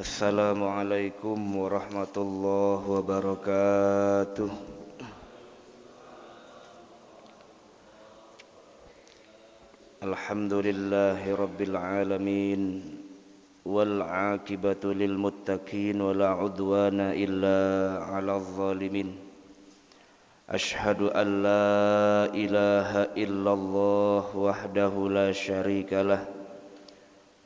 Assalamualaikum warahmatullahi wabarakatuh. Alhamdulillahi rabbil alamin. Wal aqibatu lil muttaqin wa la udwana illa 'alal zalimin. Ashhadu an la ilaha illallah wahdahu la syarikalah.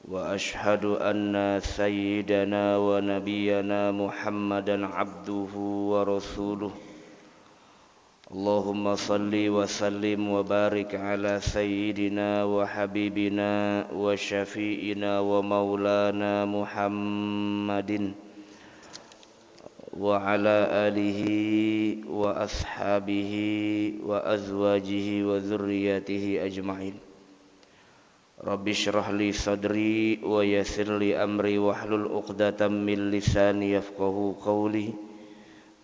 Wa ashhadu anna sayyidana wa nabiyyana Muhammadan abduhu wa rasuluh. Allahumma salli wa sallim wa barik ala sayyidina wa habibina wa syafi'ina wa maulana Muhammadin wa ala alihi wa ashabihi wa azwajihi wa dzurriyyatihi ajma'in. Rabbi shrah li sadri wa yassir li amri wahlul 'uqdatam min lisani yafqahu qawli.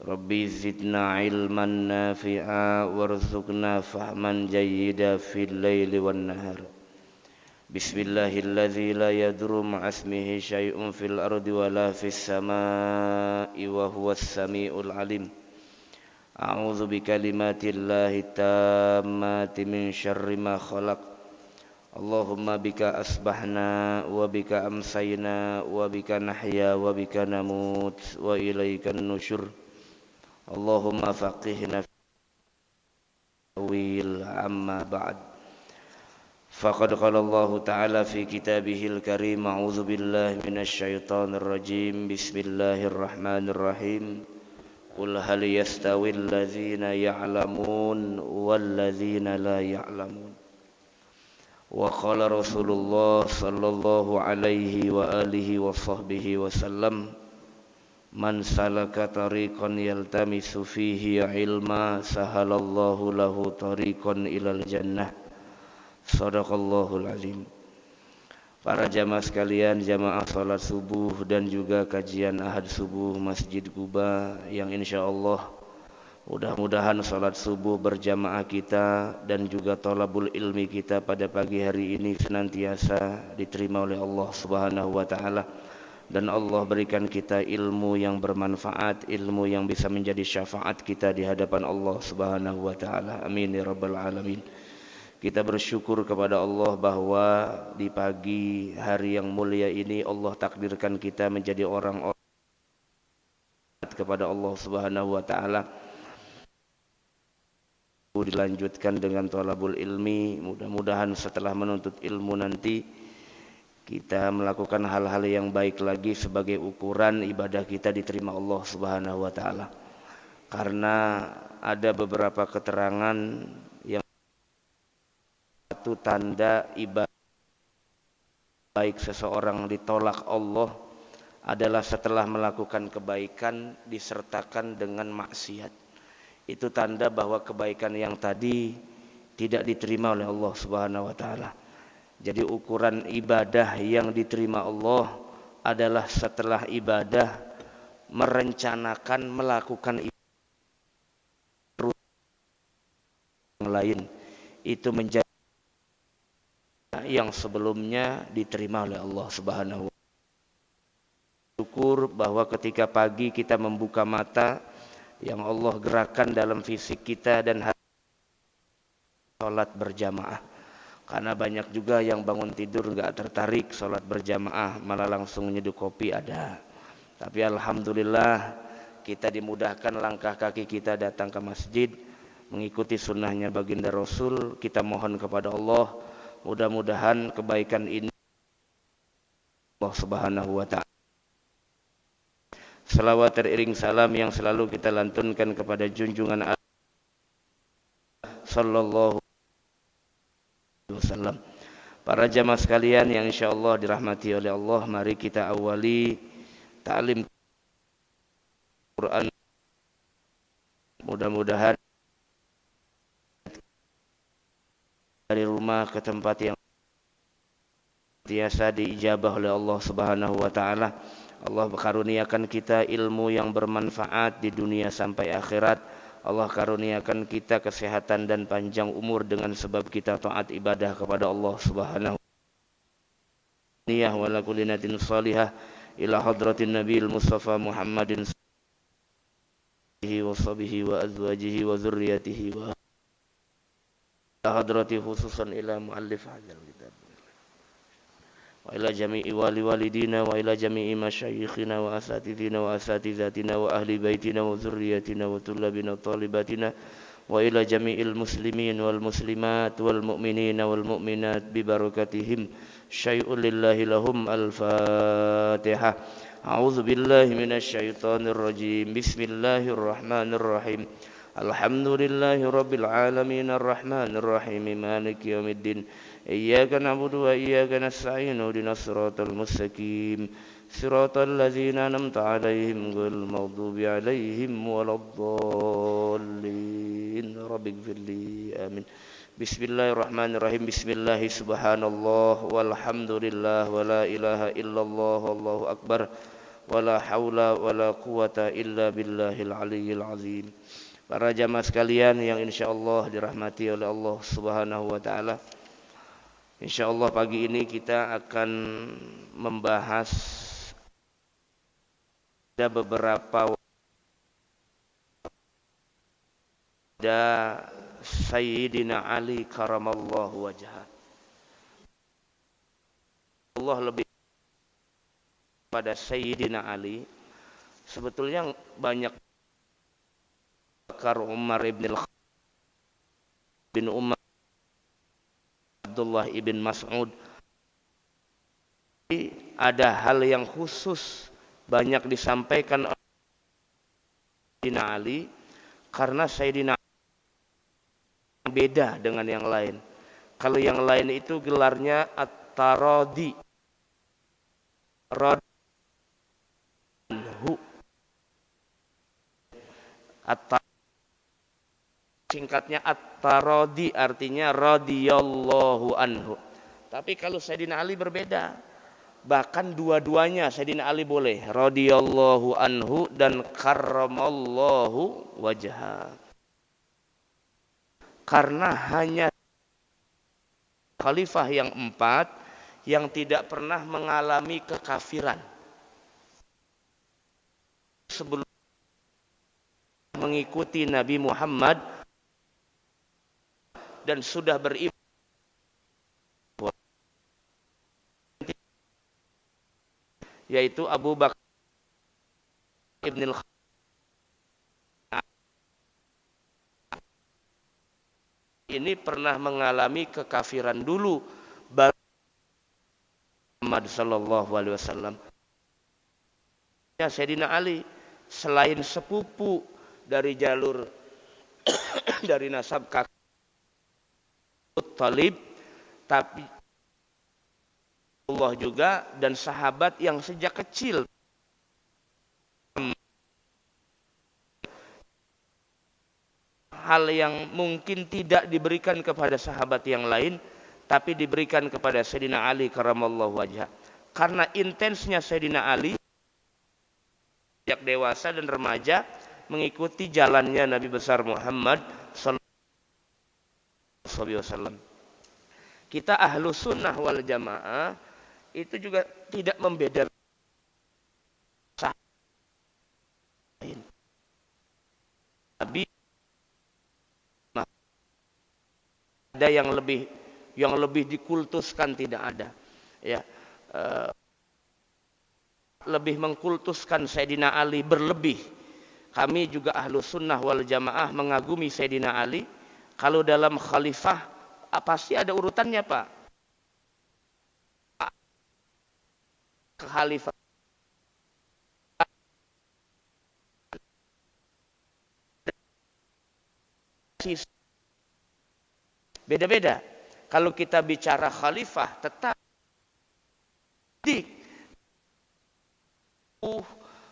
Rabbi zidna ilman nafi'a warzuqna fahman jayyida fil laili wan nahar. Bismillahilladzi la yadurru ma'asmihi syai'un fil ardi wa la fis samaa'i wa huwas samiul alim. A'udzu bikalimatillahi tammati min syarri ma khalaq. Allahumma bika asbahna wa bika amsayna wa bika nahya wa bika namut wa ilaikan nusyur. Allahumma faqihna fil amma ba'd. Faqad qala Allah ta'ala fi kitabihil karim. A'udzu billahi minasy syaithanir rajim. Bismillahirrahmanirrahim. Qul hal yastawil ladzina ya'lamun wal ladzina la ya'lamun. Wa qala Rasulullah sallallahu alaihi wa alihi wa sahbihi wasallam, man salaka tariqan yaltamisu fihi ilma sahalallahu lahu tariqan ilal jannah. Shadaqallahul azim. Para jamaah sekalian, jamaah salat subuh dan juga kajian ahad subuh Masjid Quba yang insyaallah mudah-mudahan salat subuh berjamaah kita dan juga thalabul ilmi kita pada pagi hari ini senantiasa diterima oleh Allah Subhanahu wa taala, dan Allah berikan kita ilmu yang bermanfaat, ilmu yang bisa menjadi syafaat kita di hadapan Allah Subhanahu wa taala. Amin ya rabbal alamin. Kita bersyukur kepada Allah bahwa di pagi hari yang mulia ini Allah takdirkan kita menjadi orang-orang kepada Allah Subhanahu wa taala. Dilanjutkan dengan thalabul ilmi. Mudah-mudahan setelah menuntut ilmu nanti kita melakukan hal-hal yang baik lagi sebagai ukuran ibadah kita diterima Allah Subhanahu wa taala. Karena ada beberapa keterangan yang satu tanda ibadah baik seseorang ditolak Allah adalah setelah melakukan kebaikan disertakan dengan maksiat. Itu tanda bahwa kebaikan yang tadi tidak diterima oleh Allah Subhanahu wa taala. Jadi ukuran ibadah yang diterima Allah adalah setelah ibadah merencanakan melakukan ibadah yang lain. Itu menjadi yang sebelumnya diterima oleh Allah Subhanahu wa taala. Syukur bahwa ketika pagi kita membuka mata yang Allah gerakkan dalam fisik kita dan salat berjamaah. Karena banyak juga yang bangun tidur enggak tertarik salat berjamaah, malah langsung nyeduh kopi ada. Tapi alhamdulillah kita dimudahkan langkah kaki kita datang ke masjid mengikuti sunnahnya baginda Rasul. Kita mohon kepada Allah mudah-mudahan kebaikan ini Allah Subhanahu wa taala. Salawat teriring salam yang selalu kita lantunkan kepada junjungan Allah sallallahu alaihi wasallam. Para jamaah sekalian yang insyaallah dirahmati oleh Allah, mari kita awali ta'lim Quran. Mudah-mudahan dari rumah ke tempat yang biasa diijabah oleh Allah Subhanahu wa taala. Allah karuniakan kita ilmu yang bermanfaat di dunia sampai akhirat. Allah karuniakan kita kesehatan dan panjang umur dengan sebab kita taat ibadah kepada Allah Subhanahu wa taala. Wa la kulli natin salihah ila hadratin nabiyil mustafa Muhammadin wa sahbihi wa azwajihi wa dzurriyyatihi wa hadrati khususan ila muallif hadzal kitab wa ila jami'i walidina wa ila jami'i masyayikhina wa asatidina wa asatizatina wa ahli baitina wa dzurriyyatina wa tullabina talibatina wa ila jami'il muslimin wal muslimat wal mu'minina wal mu'minat bi barakatihim syai'un lillahi lahum. Al-Fatihah. A'udzu billahi minasy syaithanir rajim. Bismillahirrahmanirrahim. Alhamdulillahi rabbil alamin arrahmanir rahim maliki yaumiddin. Iyyaka na'budu wa iyyaka nasta'in ihdinas siratal mustaqim siratal ladzina an'amta 'alaihim ghairil maghdubi 'alaihim waladdallin. Rabbighfirli. Amin. Bismillahirrahmanirrahim. Bismillahi subhanallah walhamdulillah wa la ilaha illallah wallahu akbar wa la haula wa la quwata illa billahil aliyyil azim. Para jamaah sekalian yang insyaallah dirahmati oleh Allah Subhanahu wa taala. Insyaallah pagi ini kita akan membahas ada beberapa Sayyidina Ali karamallahu wajhah. Allah lebih pada Sayyidina Ali. Sebetulnya banyak Umar bin Umar, Abdullah ibn Mas'ud. Ada hal yang khusus banyak disampaikan oleh Sayyidina Ali karena Sayyidina Ali beda dengan yang lain. Kalau yang lain itu gelarnya At-Taradi, singkatnya At-Taradi artinya radhiyallahu anhu. Tapi kalau Sayyidina Ali berbeda. Bahkan dua-duanya Sayyidina Ali boleh radhiyallahu anhu dan karramallahu wajhah. Karena hanya khalifah yang 4 yang tidak pernah mengalami kekafiran. Sebelum mengikuti Nabi Muhammad dan sudah beriman, yaitu Abu Bakar ibn ini pernah mengalami kekafiran dulu baru Muhammad sallallahu alaihi wasallam. Sayyidina Ali selain sepupu dari jalur dari nasab kakek Talib, tapi Allah juga dan sahabat yang sejak kecil hal yang mungkin tidak diberikan kepada sahabat yang lain tapi diberikan kepada Sayyidina Ali karamallahu wajhah. Karena intensnya Sayyidina Ali sejak dewasa dan remaja mengikuti jalannya Nabi besar Muhammad sallallahu alaihi wasallam. Kita ahlu sunnah wal jamaah itu juga tidak membedakan Nabi. Ada yang lebih dikultuskan, tidak ada. Ya, lebih mengkultuskan Sayyidina Ali berlebih. Kami juga ahlu sunnah wal jamaah mengagumi Sayyidina Ali. Kalau dalam khalifah pasti ada urutannya, Pak. Khalifah beda-beda. Kalau kita bicara khalifah tetap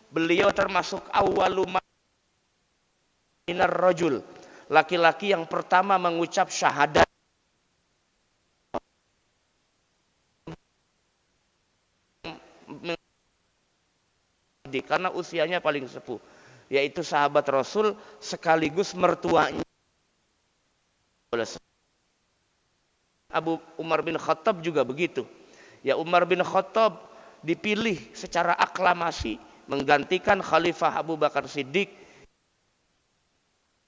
beliau termasuk awwalu minar rajul, laki-laki yang pertama mengucap syahadat. Karena usianya paling sepuh, yaitu sahabat Rasul sekaligus mertuanya. Abu Umar bin Khattab juga begitu. Ya, Umar bin Khattab dipilih secara aklamasi menggantikan Khalifah Abu Bakar Siddiq,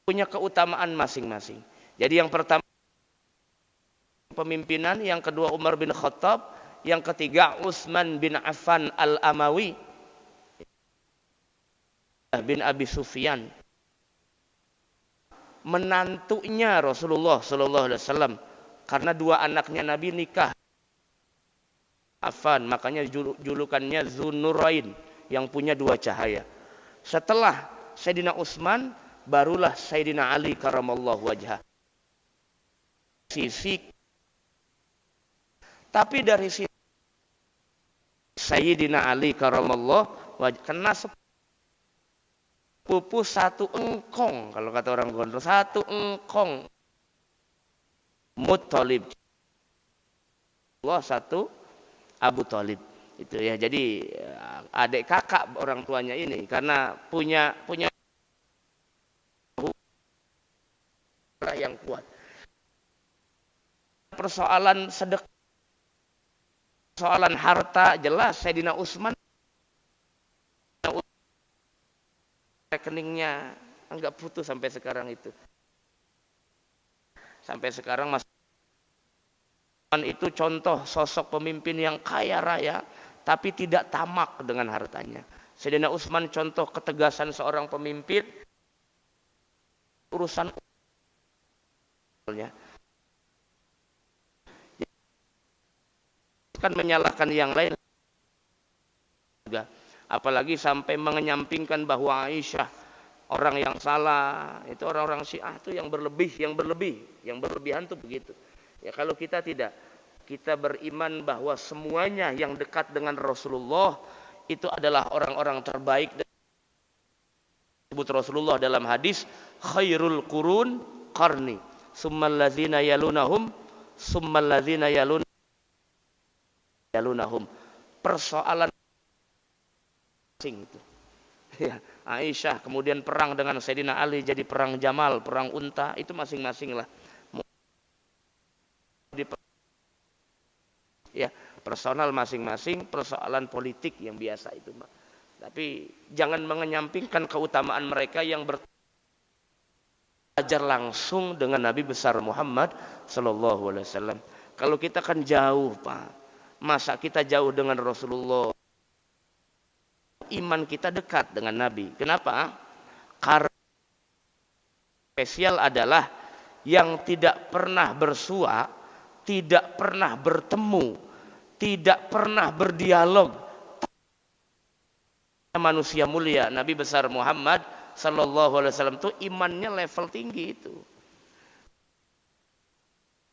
punya keutamaan masing-masing. Jadi yang pertama pemimpinan, yang kedua Umar bin Khattab, yang ketiga Utsman bin Affan Al-Amawi bin Abi Sufyan, menantunya Rasulullah sallallahu alaihi wasallam, karena dua anaknya Nabi nikah Affan, makanya julukannya Dzunurain, yang punya dua cahaya. Setelah Sayyidina Utsman, barulah Sayyidina Ali karamallahu wajhah. Tapi dari sisi Sayyidina Ali karamallahu wajhah kena sepupu satu engkong, kalau kata orang Gondrong, satu engkong. Muttalib, Allah satu Abu Thalib itu ya. Jadi adik kakak orang tuanya ini, karena punya yang kuat. Persoalan sedekah, persoalan harta, jelas Sayyidina Utsman rekeningnya enggak putus sampai sekarang itu. Sampai sekarang Mas itu contoh sosok pemimpin yang kaya raya tapi tidak tamak dengan hartanya. Sayyidina Utsman contoh ketegasan seorang pemimpin urusan kan menyalahkan yang lain juga, apalagi sampai menyampingkan bahwa Aisyah orang yang salah. Itu orang-orang Syiah itu yang berlebihan tuh begitu. Ya, kalau kita tidak, kita beriman bahwa semuanya yang dekat dengan Rasulullah itu adalah orang-orang terbaik. Disebut Rasulullah dalam hadis, khairul qurun qarni, summal ladzina yalunahum, summal ladzina yalunahum. Persoalan itu. Ya, Aisyah kemudian perang dengan Sayyidina Ali, jadi perang Jamal, perang Unta, itu masing-masing lah. Ya, personal masing-masing, persoalan politik yang biasa itu, Mbak. Tapi jangan menyampingkan keutamaan mereka yang belajar langsung dengan Nabi besar Muhammad sallallahu alaihi wasallam. Kalau kita kan jauh, Pak. Masa kita jauh dengan Rasulullah? Iman kita dekat dengan Nabi. Kenapa? Karena spesial adalah yang tidak pernah bersua, tidak pernah bertemu, tidak pernah berdialog. Manusia mulia Nabi besar Muhammad sallallahu alaihi wasallam itu imannya level tinggi itu.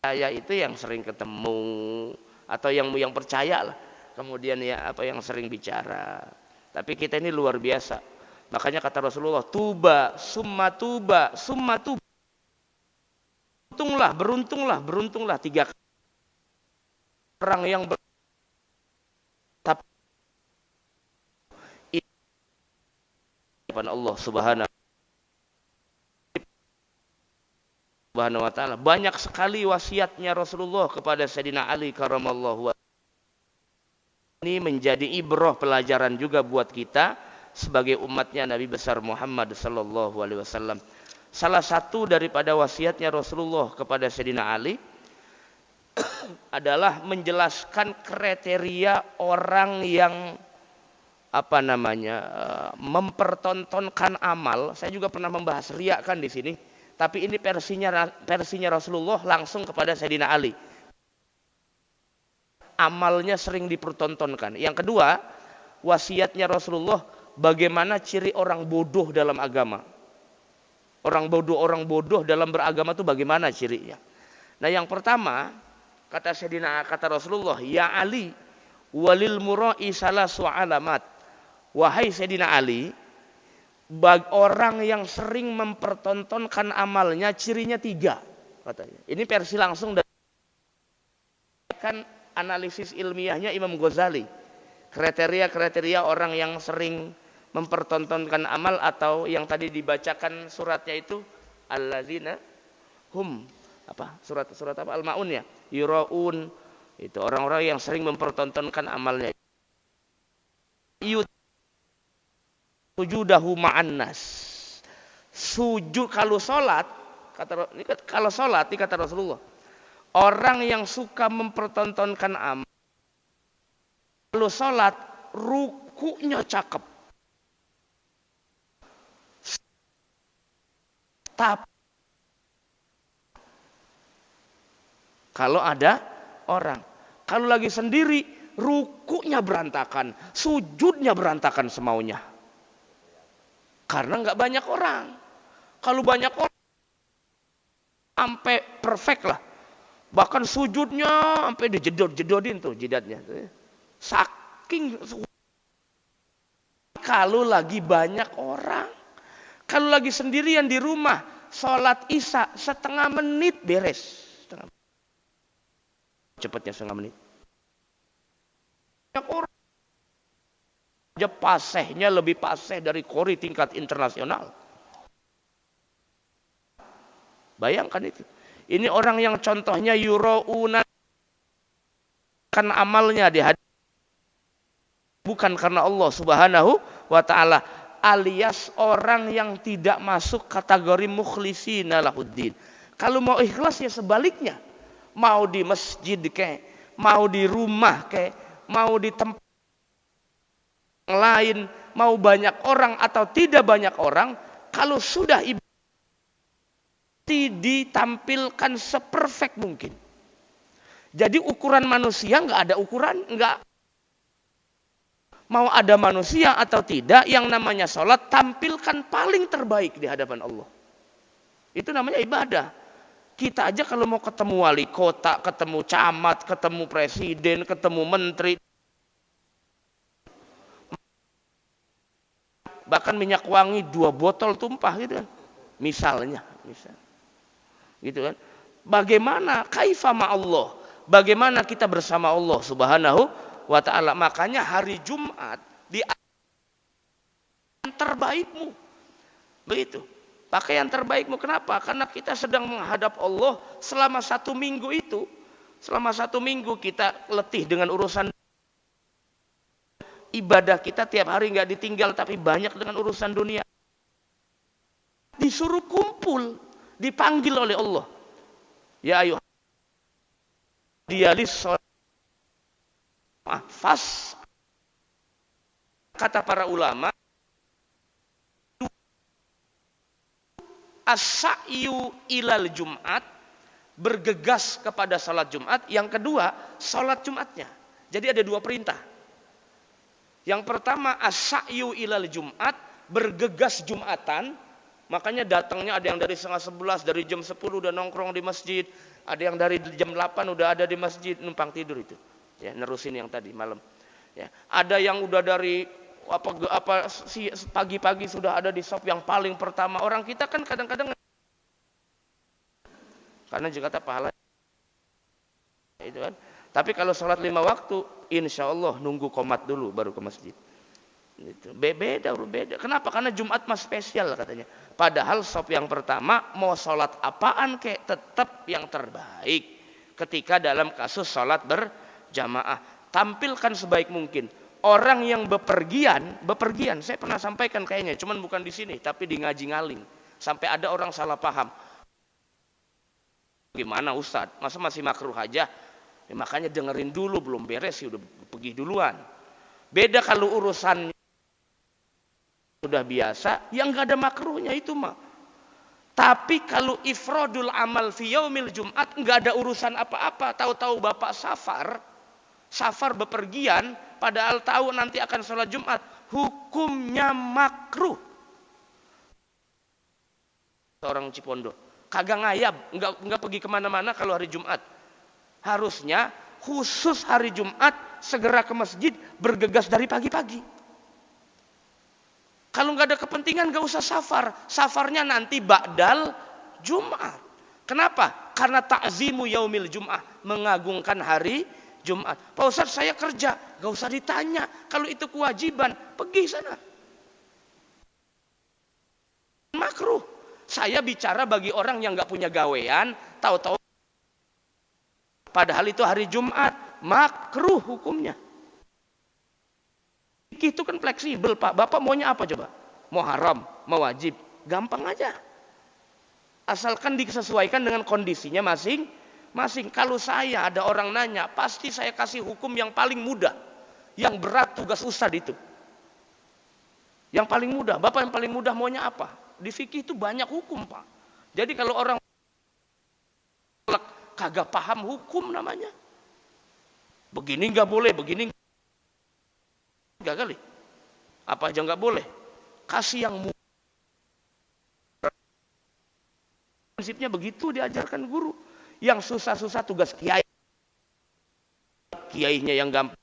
Saya itu yang sering ketemu atau yang percaya lah. Kemudian ya apa yang sering bicara. Tapi kita ini luar biasa. Makanya kata Rasulullah, tuba, summa tuba, summa tuba. Beruntunglah 3 kali. Orang yang tapi Allah subhanahu wa ta'ala. Banyak sekali wasiatnya Rasulullah kepada Sayyidina Ali karamallahu wajhah. Ini menjadi ibrah, pelajaran juga buat kita sebagai umatnya Nabi besar Muhammad sallallahu alaihi wasallam. Salah satu daripada wasiatnya Rasulullah kepada Sayyidina Ali adalah menjelaskan kriteria orang yang mempertontonkan amal. Saya juga pernah membahas riya kan di sini, tapi ini versinya Rasulullah langsung kepada Sayyidina Ali. Amalnya sering dipertontonkan. Yang kedua, wasiatnya Rasulullah bagaimana ciri orang bodoh dalam agama. Orang bodoh dalam beragama itu bagaimana cirinya. Nah, yang pertama kata Rasulullah, ya Ali, walil mura'i salasu alamat. Wahai Sayyidina Ali, orang yang sering mempertontonkan amalnya cirinya 3 katanya. Ini versi langsung dari kan analisis ilmiahnya Imam Ghazali. Kriteria orang yang sering mempertontonkan amal, atau yang tadi dibacakan suratnya itu alladzina hum surat apa Al-Maun ya, yuraun, itu orang-orang yang sering mempertontonkan amalnya. sujudahu ma'annas. Sujud kalau sholat, kalau sholat kata Rasulullah, orang yang suka mempertontonkan amal, kalau sholat rukunya cakep, tapi kalau ada orang, kalau lagi sendiri rukunya berantakan, sujudnya berantakan semaunya, karena nggak banyak orang. Kalau banyak orang sampai perfect lah, bahkan sujudnya sampai dijedot-jedotin tuh jidatnya, saking. Kalau lagi banyak orang, kalau lagi sendirian di rumah, sholat isya setengah menit beres, cepatnya setengah menit. Banyak orang aja pasehnya lebih paseh dari kori tingkat internasional. Bayangkan itu. Ini orang yang contohnya yura'una kan amalnya di hati, bukan karena Allah Subhanahu wa ta'ala, alias orang yang tidak masuk kategori mukhlishina lahuddin. Kalau mau ikhlas ya sebaliknya. Mau di masjid kayak, mau di rumah kayak, mau di tempat lain, mau banyak orang atau tidak banyak orang, kalau sudah ibadah ditampilkan seperfect mungkin. Jadi ukuran manusia nggak ada ukuran, nggak mau ada manusia atau tidak, yang namanya sholat tampilkan paling terbaik di hadapan Allah. Itu namanya ibadah. Kita aja kalau mau ketemu wali kota, ketemu camat, ketemu presiden, ketemu menteri, bahkan minyak wangi 2 botol tumpah gitu kan, misalnya. Gitu kan. Bagaimana kaifa ma Allah? Bagaimana kita bersama Allah Subhanahu wa ta'ala? Makanya hari Jumat di yang terbaikmu. Begitu. Pakai yang terbaikmu. Kenapa? Karena kita sedang menghadap Allah selama 1 minggu itu. Selama 1 minggu kita letih dengan urusan ibadah kita, tiap hari nggak ditinggal, tapi banyak dengan urusan dunia. Disuruh kumpul, dipanggil oleh Allah. Ya ayuh dialis fas, kata para ulama, as-sa'yu ilal Jumat, bergegas kepada salat Jumat. Yang kedua, salat Jumatnya. Jadi ada 2 perintah. Yang pertama, as-sa'yu ilal Jumat, bergegas Jumatan. Makanya datangnya ada yang dari 10:30, dari jam 10 udah nongkrong di masjid, ada yang dari jam 8 udah ada di masjid, numpang tidur itu. Ya, nerusin yang tadi malam. Ya, ada yang udah dari pagi-pagi sudah ada di saf yang paling pertama. Orang kita kan kadang-kadang karena Jakarta pahala itu kan. Tapi kalau sholat 5 waktu, insya Allah nunggu qomat dulu baru ke masjid. Gitu. Beda. Kenapa? Karena Jumat mah spesial katanya. Padahal sop yang pertama mau sholat apaan kayak tetap yang terbaik. Ketika dalam kasus sholat berjamaah, tampilkan sebaik mungkin. Orang yang bepergian, saya pernah sampaikan kayaknya, cuman bukan di sini, tapi di Ngaji Ngaling. Sampai ada orang salah paham. Gimana Ustadz? Masa masih makruh aja? Ya, makanya dengerin dulu, belum beres sih udah pergi duluan. Beda kalau urusan sudah biasa, yang nggak ada makruhnya itu mah. Tapi kalau ifradul amal fi yaumil Jumat, nggak ada urusan apa-apa. Tahu-tahu bapak safar bepergian, padahal tahu nanti akan sholat Jumat, hukumnya makruh. Orang Cipondo kagak ngayab, nggak pergi kemana-mana kalau hari Jumat. Harusnya khusus hari Jumat segera ke masjid, bergegas dari pagi-pagi. Kalau nggak ada kepentingan nggak usah safar. Safarnya nanti ba'dal Jumat. Kenapa? Karena ta'zimu yaumil Jum'ah, mengagungkan hari Jumat. Pak Ustadz saya kerja, nggak usah ditanya. Kalau itu kewajiban, pergi sana. Makruh. Saya bicara bagi orang yang nggak punya gawean, tahu-tahu padahal itu hari Jumat, makruh hukumnya. Fikih itu kan fleksibel, Pak. Bapak maunya apa coba? Mau haram, mau wajib, gampang aja. Asalkan disesuaikan dengan kondisinya masing-masing. Kalau saya ada orang nanya, pasti saya kasih hukum yang paling mudah. Yang berat tugas ustad itu. Yang paling mudah. Bapak yang paling mudah maunya apa? Di fikih itu banyak hukum, Pak. Jadi kalau orang kagak paham hukum namanya. Begini nggak boleh, begini nggak kali. Apa aja nggak boleh. Kasih yang mudah. Prinsipnya begitu diajarkan guru. Yang susah-susah tugas kiai. Kiainya yang gampang.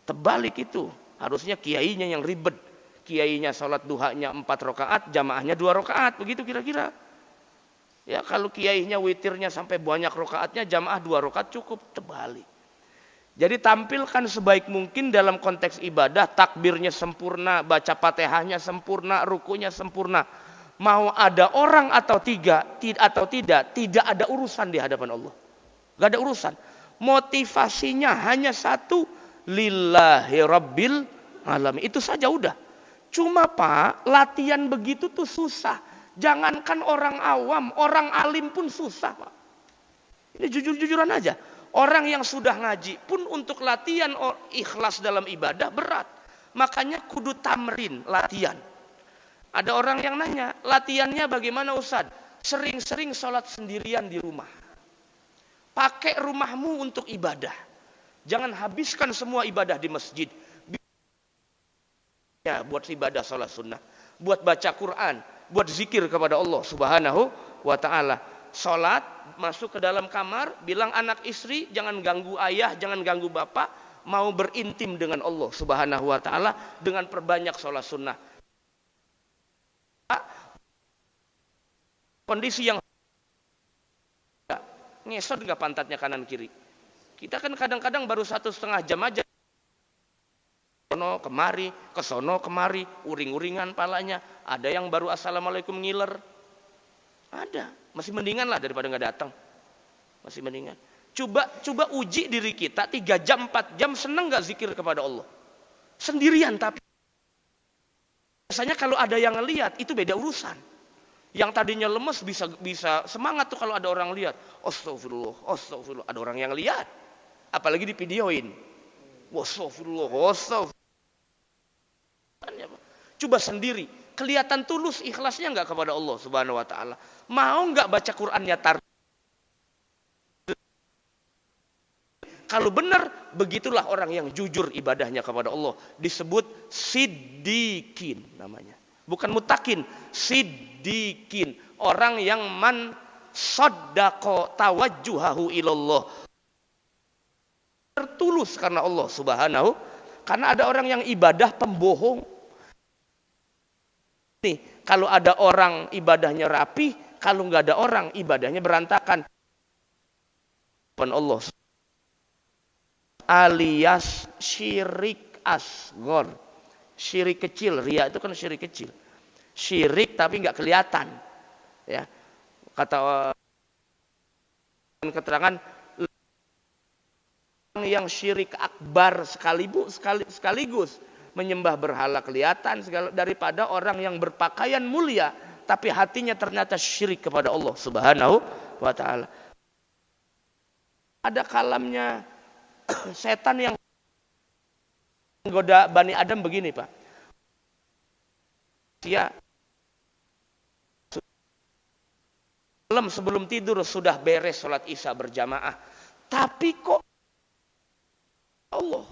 Terbalik itu. Harusnya kiainya yang ribet. Kiainya sholat duhanya 4 rakaat, jamaahnya 2 rakaat. Begitu kira-kira. Ya kalau kiainya witirnya sampai banyak rakaatnya, jamaah 2 rakaat cukup. Terbalik. Jadi tampilkan sebaik mungkin dalam konteks ibadah. Takbirnya sempurna, baca fatihahnya sempurna, rukunya sempurna. Mau ada orang atau tidak ada urusan di hadapan Allah. Gak ada urusan. Motivasinya hanya satu, lillahi rabbil alamin. Itu saja udah. Cuma Pak, latihan begitu tuh susah. Jangankan orang awam, orang alim pun susah Pak. Ini jujur-jujuran aja. Orang yang sudah ngaji pun untuk latihan ikhlas dalam ibadah berat. Makanya kudu tamrin, latihan. Ada orang yang nanya, latihannya bagaimana Ustaz? Sering-sering sholat sendirian di rumah. Pakai rumahmu untuk ibadah. Jangan habiskan semua ibadah di masjid. Ya, buat ibadah sholat sunnah. Buat baca Quran. Buat zikir kepada Allah subhanahu wa ta'ala. Sholat, masuk ke dalam kamar. Bilang anak istri, jangan ganggu ayah, jangan ganggu bapak. Mau berintim dengan Allah subhanahu wa ta'ala. Dengan perbanyak sholat sunnah. Kondisi yang ngesot nggak pantatnya kanan kiri. Kita kan kadang-kadang baru 1,5 jam aja. Sono kemari, kesono kemari, uring-uringan palanya. Ada yang baru assalamualaikum ngiler. Ada, masih mendingan lah daripada nggak datang. Masih mendingan. Coba uji diri kita 3 jam, 4 jam seneng nggak zikir kepada Allah. Sendirian tapi. Biasanya kalau ada yang ngelihat itu beda urusan. Yang tadinya lemes bisa semangat tuh kalau ada orang lihat. Astagfirullah. Ada orang yang lihat. Apalagi di videoin. Astagfirullah. Coba sendiri. Kelihatan tulus ikhlasnya nggak kepada Allah subhanahu wa ta'ala. Mau nggak baca Qur'annya Kalau benar, begitulah orang yang jujur ibadahnya kepada Allah. Disebut siddiqin namanya. Bukan mutakin, siddiqin. Orang yang man saddaqa tawajjuhahu ilallah. Tertulus karena Allah subhanahu. Karena ada orang yang ibadah pembohong. Nih, kalau ada orang ibadahnya rapi, kalau nggak ada orang ibadahnya berantakan. Allah alias syirik asghar. Syirik kecil, riya itu kan syirik kecil. Syirik tapi nggak kelihatan. Ya. Kata keterangan yang syirik akbar sekaligus menyembah berhala kelihatan daripada orang yang berpakaian mulia tapi hatinya ternyata syirik kepada Allah Subhanahu wa taala. Ada kalamnya setan yang menggoda Bani Adam begini, Pak. Dia malam sebelum tidur sudah beres sholat isya berjamaah. Tapi kok Allah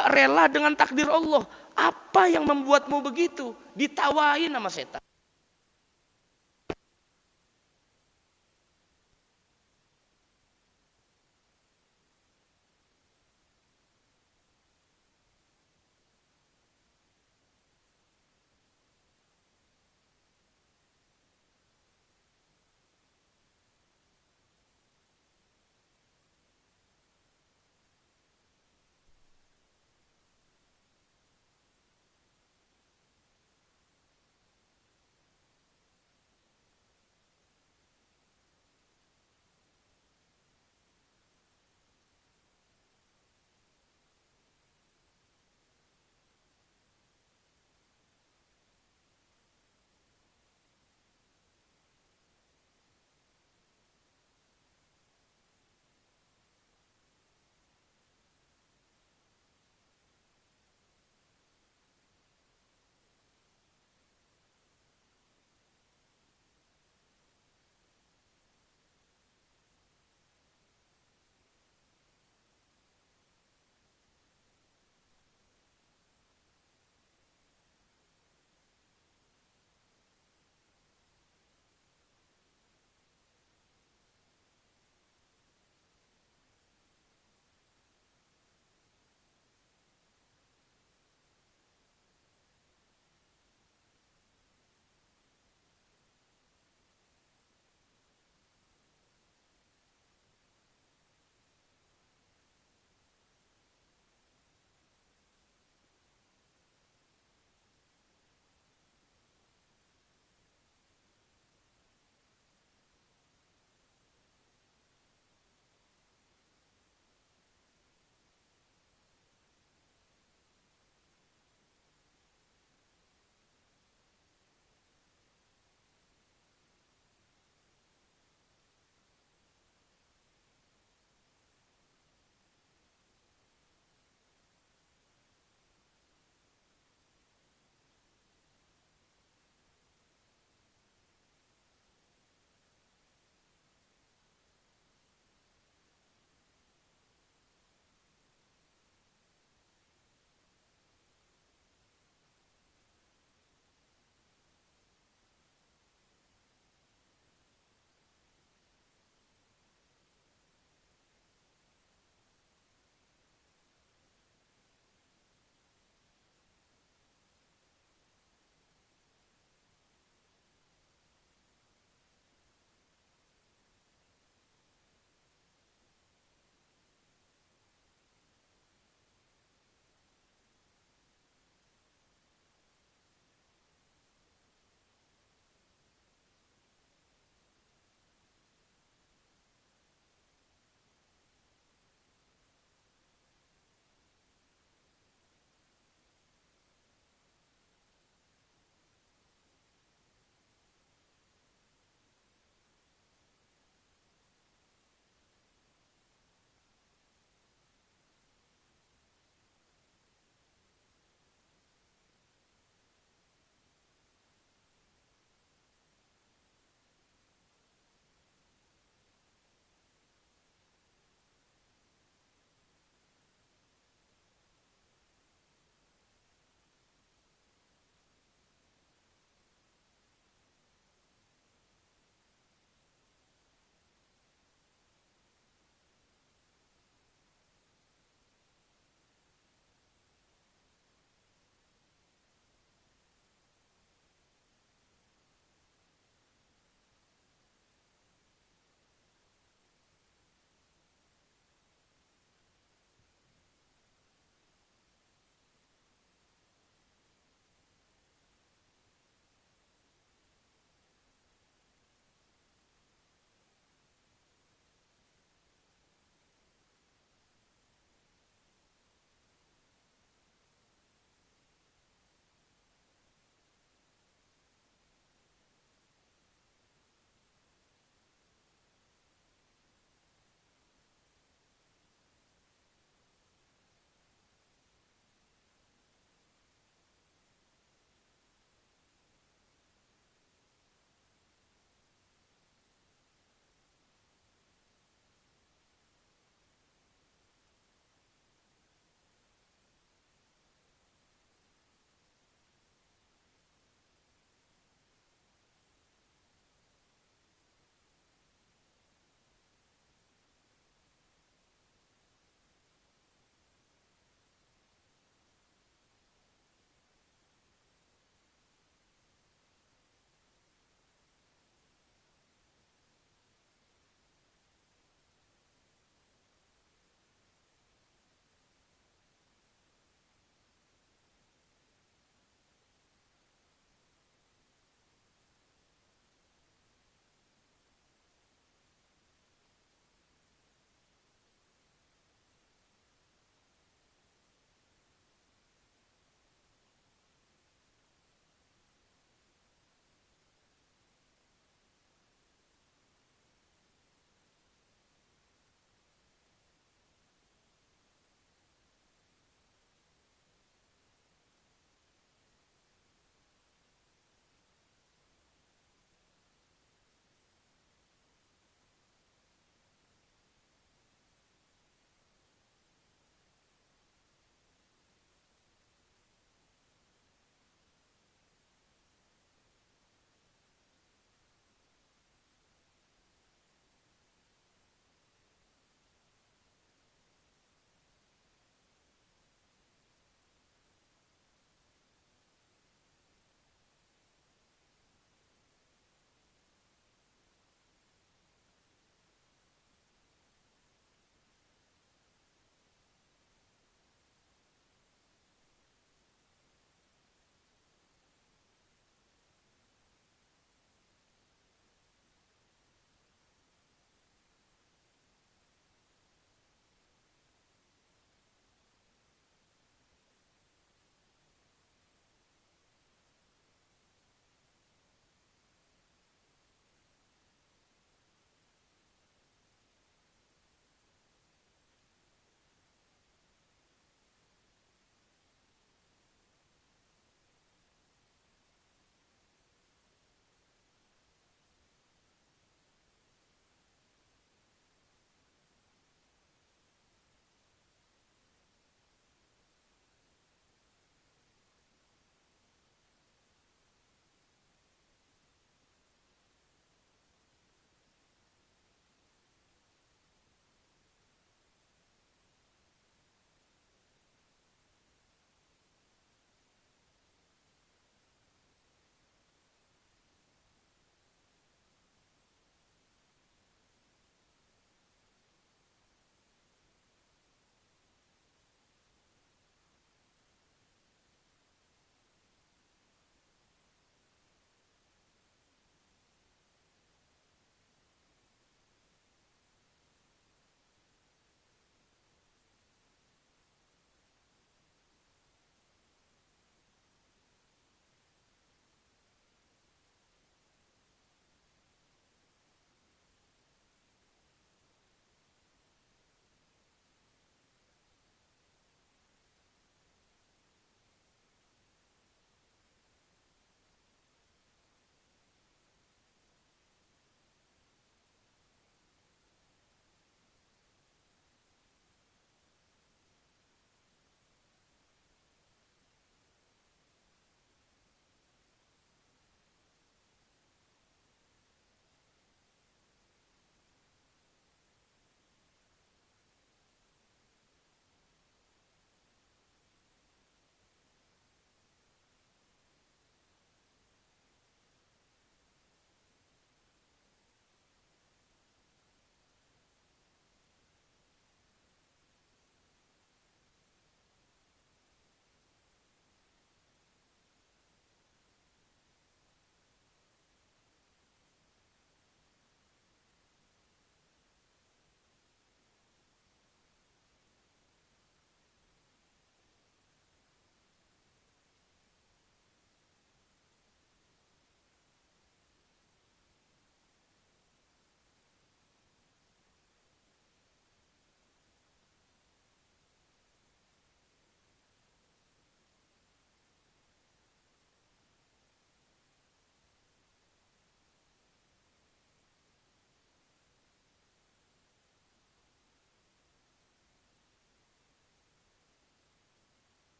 rela dengan takdir Allah. Apa yang membuatmu begitu? Ditawain sama setan.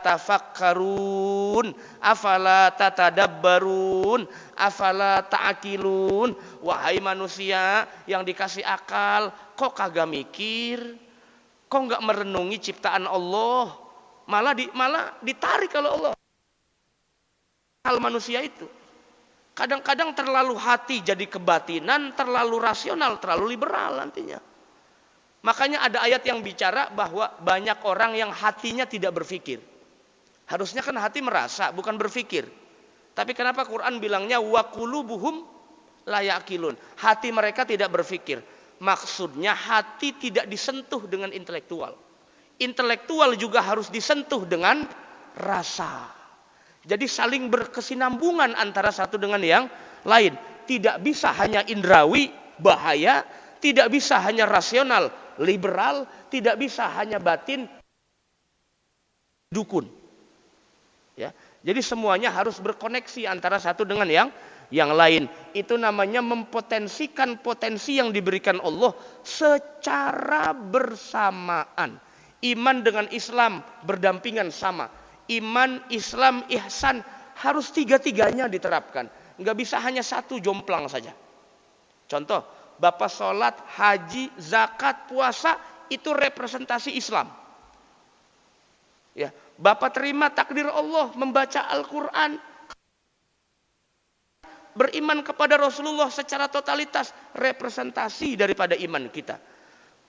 tafakkarun, afala tatadabbarun, afala ta'qilun. Wahai manusia yang dikasih akal, kok kagak mikir? Kok enggak merenungi ciptaan Allah? Malah ditarik kalau Allah. Hal manusia itu kadang-kadang terlalu hati jadi kebatinan, terlalu rasional, terlalu liberal nantinya. Makanya ada ayat yang bicara bahwa banyak orang yang hatinya tidak berpikir. Harusnya kan hati merasa, bukan berpikir. Tapi kenapa Quran bilangnya wa qulubuhum la yaqilun? Hati mereka tidak berpikir. Maksudnya hati tidak disentuh dengan intelektual. Intelektual juga harus disentuh dengan rasa. Jadi saling berkesinambungan antara satu dengan yang lain. Tidak bisa hanya indrawi, bahaya. Tidak bisa hanya rasional, liberal. Tidak bisa hanya batin, dukun. Ya, jadi semuanya harus berkoneksi antara satu dengan yang lain. Itu namanya mempotensikan potensi yang diberikan Allah secara bersamaan. Iman dengan Islam berdampingan sama. Iman, Islam, ihsan harus tiga-tiganya diterapkan. Nggak bisa hanya satu jomplang saja. Contoh, Bapak sholat, haji, zakat, puasa itu representasi Islam. Ya, Bapak terima takdir Allah, membaca Al-Quran, beriman kepada Rasulullah secara totalitas, representasi daripada iman kita.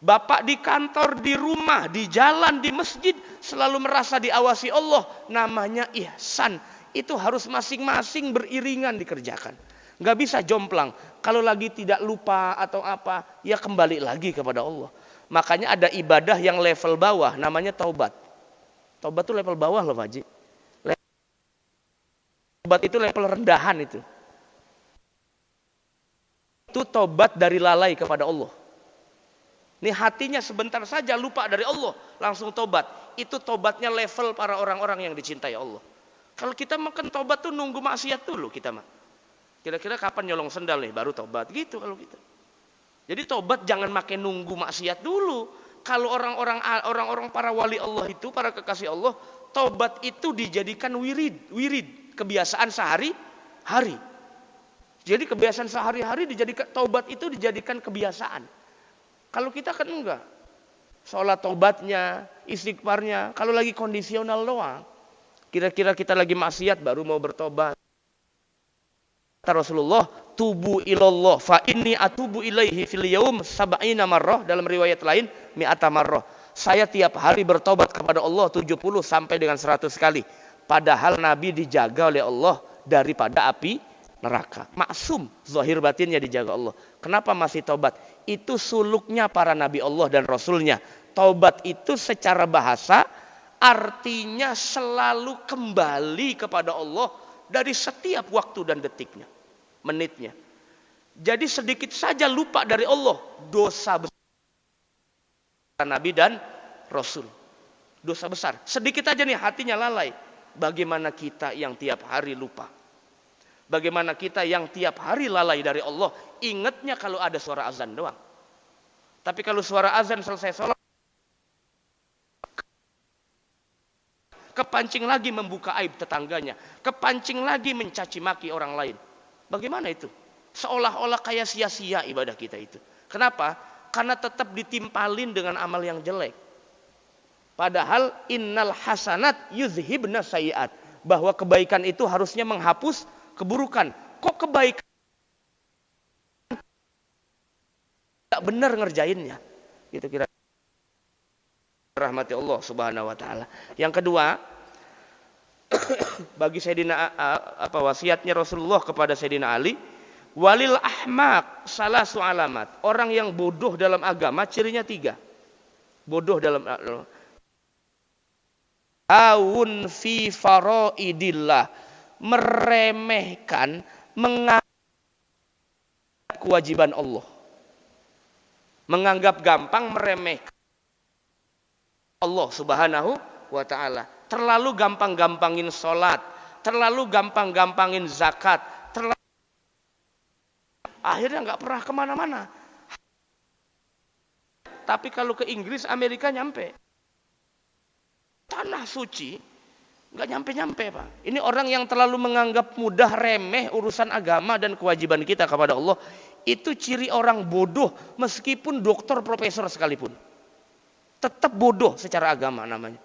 Bapak di kantor, di rumah, di jalan, di masjid, selalu merasa diawasi Allah, namanya ihsan. Itu harus masing-masing beriringan dikerjakan. Nggak bisa jomplang. Kalau lagi tidak lupa atau apa, ya kembali lagi kepada Allah. Makanya ada ibadah yang level bawah, namanya taubat. Taubat itu level bawah loh Pak Haji. Taubat itu level rendahan itu. Itu taubat dari lalai kepada Allah. Ini hatinya sebentar saja lupa dari Allah, langsung taubat. Itu taubatnya level para orang-orang yang dicintai Allah. Kalau kita makan taubat tuh nunggu maksiat dulu kita mah. Kira-kira kapan nyolong sendal nih baru taubat gitu kalau kita. Jadi taubat jangan makin nunggu maksiat dulu. Kalau orang-orang para wali Allah itu, para kekasih Allah, taubat itu dijadikan wirid, kebiasaan sehari-hari. Jadi kebiasaan sehari-hari dijadikan taubat itu dijadikan kebiasaan. Kalau kita kan enggak. Sholat taubatnya, istighfarnya, kalau lagi kondisional doang. Kira-kira kita lagi maksiat baru mau bertobat. Kata Rasulullah, tubu ilallah fa inni atubu ilaihi fil yaum sab'ina marrah, dalam riwayat lain mi'ata marrah. Saya tiap hari bertobat kepada Allah 70 sampai dengan 100 kali. Padahal Nabi dijaga oleh Allah daripada api neraka. Maksum, zahir batinnya dijaga Allah. Kenapa masih taubat? Itu suluknya para nabi Allah dan rasulnya. Taubat itu secara bahasa artinya selalu kembali kepada Allah dari setiap waktu dan detiknya, menitnya. Jadi sedikit saja lupa dari Allah, dosa besar nabi dan rasul. Dosa besar. Sedikit aja nih hatinya lalai. Bagaimana kita yang tiap hari lupa? Bagaimana kita yang tiap hari lalai dari Allah? Ingatnya kalau ada suara azan doang. Tapi kalau suara azan selesai sholat, kepancing lagi membuka aib tetangganya, kepancing lagi mencaci maki orang lain. Bagaimana itu? Seolah-olah kayak sia-sia ibadah kita itu. Kenapa? Karena tetap ditimpalin dengan amal yang jelek. Padahal innal hasanat yuzhibna sayyi'at. Bahwa kebaikan itu harusnya menghapus keburukan. Kok kebaikan tidak benar ngerjainnya? Gitu kira. Rahmati Allah Subhanahu wa taala. Yang kedua, bagi Sayyidina wasiatnya Rasulullah kepada Sayyidina Ali, walil ahmaq salasu alamat. Orang yang bodoh dalam agama cirinya 3. Bodoh dalam awun fi faraidillah, meremehkan, menganggap kewajiban Allah. Menganggap gampang, meremehkan Allah Subhanahu wa ta'ala. Terlalu gampang-gampangin sholat, terlalu gampang-gampangin zakat, akhirnya nggak pernah kemana-mana. Tapi kalau ke Inggris, Amerika nyampe. Tanah suci Nggak nyampe-nyampe, Pak. Ini orang yang terlalu menganggap mudah, remeh urusan agama dan kewajiban kita kepada Allah. Itu ciri orang bodoh meskipun doktor, profesor sekalipun. Tetap bodoh secara agama namanya.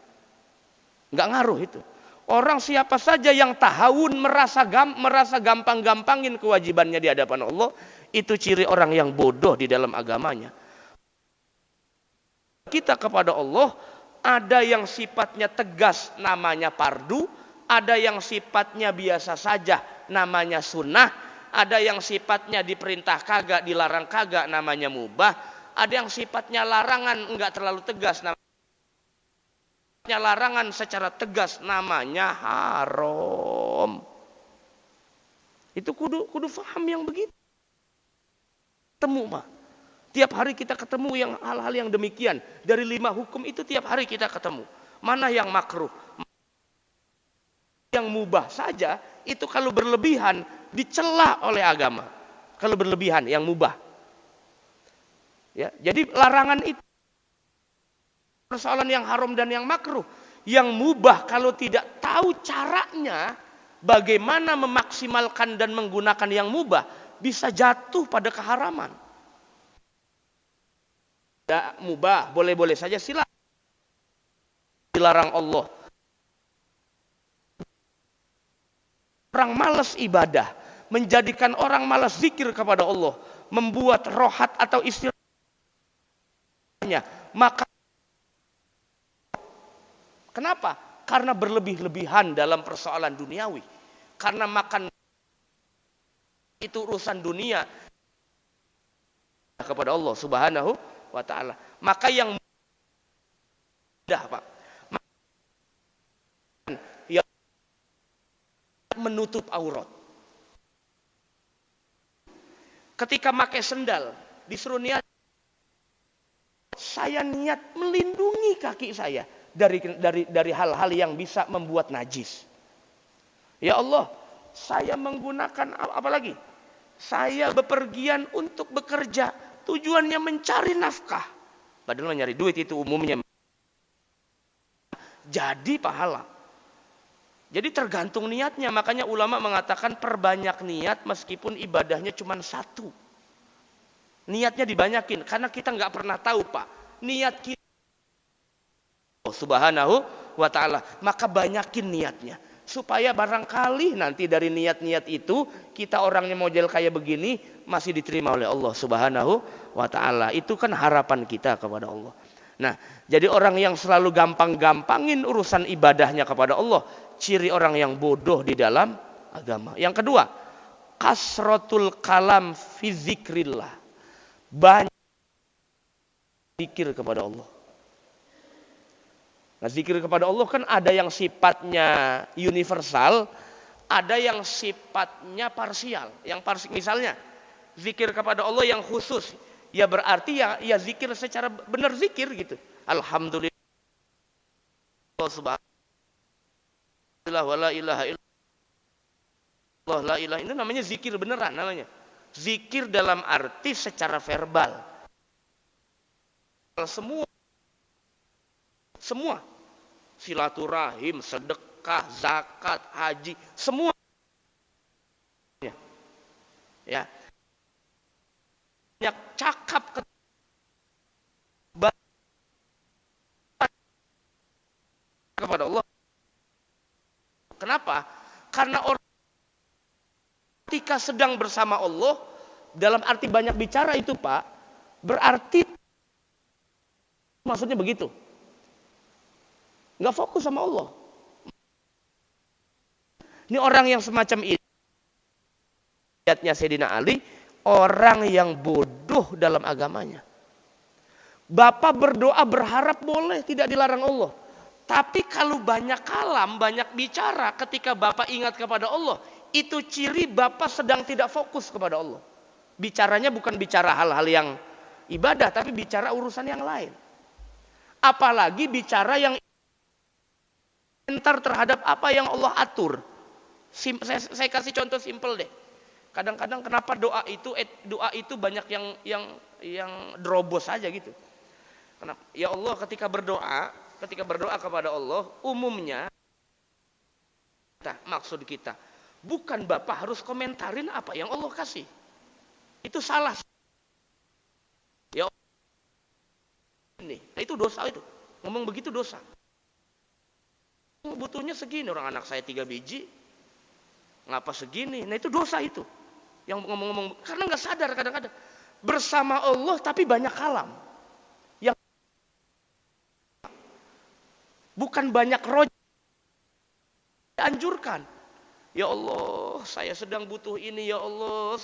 Nggak ngaruh itu. Orang siapa saja yang tahawun merasa gampang-gampangin kewajibannya di hadapan Allah, itu ciri orang yang bodoh di dalam agamanya. Kita kepada Allah ada yang sifatnya tegas namanya fardu, ada yang sifatnya biasa saja namanya sunnah, ada yang sifatnya diperintah kagak, dilarang kagak namanya mubah, ada yang sifatnya larangan enggak terlalu tegas namanya larangan secara tegas namanya haram. Itu kudu paham yang begitu. Temu, Pak. Tiap hari kita ketemu yang hal-hal yang demikian. Dari 5 hukum itu tiap hari kita ketemu. Mana yang makruh? Yang mubah saja itu kalau berlebihan dicela oleh agama. Kalau berlebihan yang mubah. Ya, jadi larangan itu persoalan yang haram dan yang makruh. Yang mubah kalau tidak tahu caranya bagaimana memaksimalkan dan menggunakan yang mubah bisa jatuh pada keharaman. Tidak mubah, boleh-boleh saja silakan. Dilarang Allah. Orang malas ibadah, menjadikan orang malas zikir kepada Allah, membuat rohat atau istilahnya, maka kenapa? Karena berlebih-lebihan dalam persoalan duniawi. Karena makan itu urusan dunia kepada Allah Subhanahu wa ta'ala. Maka yang mudah, Pak, yang menutup aurat. Ketika pakai sendal, disuruh niat, saya niat melindungi kaki saya dari hal-hal yang bisa membuat najis. Ya Allah, saya menggunakan apa lagi? Saya bepergian untuk bekerja, tujuannya mencari nafkah. Padahal nyari duit itu umumnya jadi pahala. Jadi tergantung niatnya, makanya ulama mengatakan perbanyak niat meskipun ibadahnya cuma 1. Niatnya dibanyakin karena kita nggak pernah tahu, Pak. Niat kita Subhanahu wa ta'ala, maka banyakin niatnya supaya barangkali nanti dari niat-niat itu kita orangnya model kayak begini masih diterima oleh Allah Subhanahu wa ta'ala. Itu kan harapan kita kepada Allah. Nah, jadi orang yang selalu gampang-gampangin urusan ibadahnya kepada Allah, ciri orang yang bodoh di dalam agama. Yang kedua, kasratul kalam fi zikrillah, banyak zikir kepada Allah. Nah, zikir kepada Allah kan ada yang sifatnya universal, ada yang sifatnya parsial. Misalnya zikir kepada Allah yang khusus, ya berarti ya zikir secara benar zikir gitu. Alhamdulillah subhanallah wa la ilaha illallah la ilaha, itu namanya zikir beneran namanya. Zikir dalam arti secara verbal. Semua silaturahim, sedekah, zakat, haji, semua ya. Banyak cakap kepada Allah. Kenapa? Karena orang ketika sedang bersama Allah, dalam arti banyak bicara itu, Pak, berarti maksudnya begitu. Nggak fokus sama Allah. Ini orang yang semacam ini, ayatnya Sayyidina Ali, orang yang bodoh dalam agamanya. Bapak berdoa berharap boleh, tidak dilarang Allah. Tapi kalau banyak kalam, banyak bicara ketika Bapak ingat kepada Allah, itu ciri Bapak sedang tidak fokus kepada Allah. Bicaranya bukan bicara hal-hal yang ibadah, tapi bicara urusan yang lain. Apalagi bicara yang komentar terhadap apa yang Allah atur. Saya kasih contoh simpel deh. Kadang-kadang kenapa doa itu banyak yang drobos aja gitu. Kenapa? Ya Allah, ketika berdoa kepada Allah umumnya maksud kita bukan Bapak harus komentarin apa yang Allah kasih. Itu salah. Ya ini, nah itu dosa itu. Ngomong begitu dosa. Butuhnya segini, orang anak saya 3 biji. Ngapa segini? Nah itu dosa itu. Yang ngomong-ngomong karena nggak sadar kadang-kadang bersama Allah tapi banyak kalam. Yang bukan banyak roh dianjurkan. Ya Allah, saya sedang butuh ini ya Allah,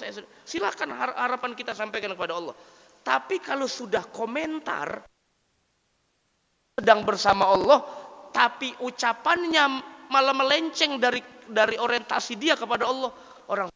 silakan harapan kita sampaikan kepada Allah. Tapi kalau sudah komentar sedang bersama Allah, tapi ucapannya malah melenceng dari orientasi dia kepada Allah, orang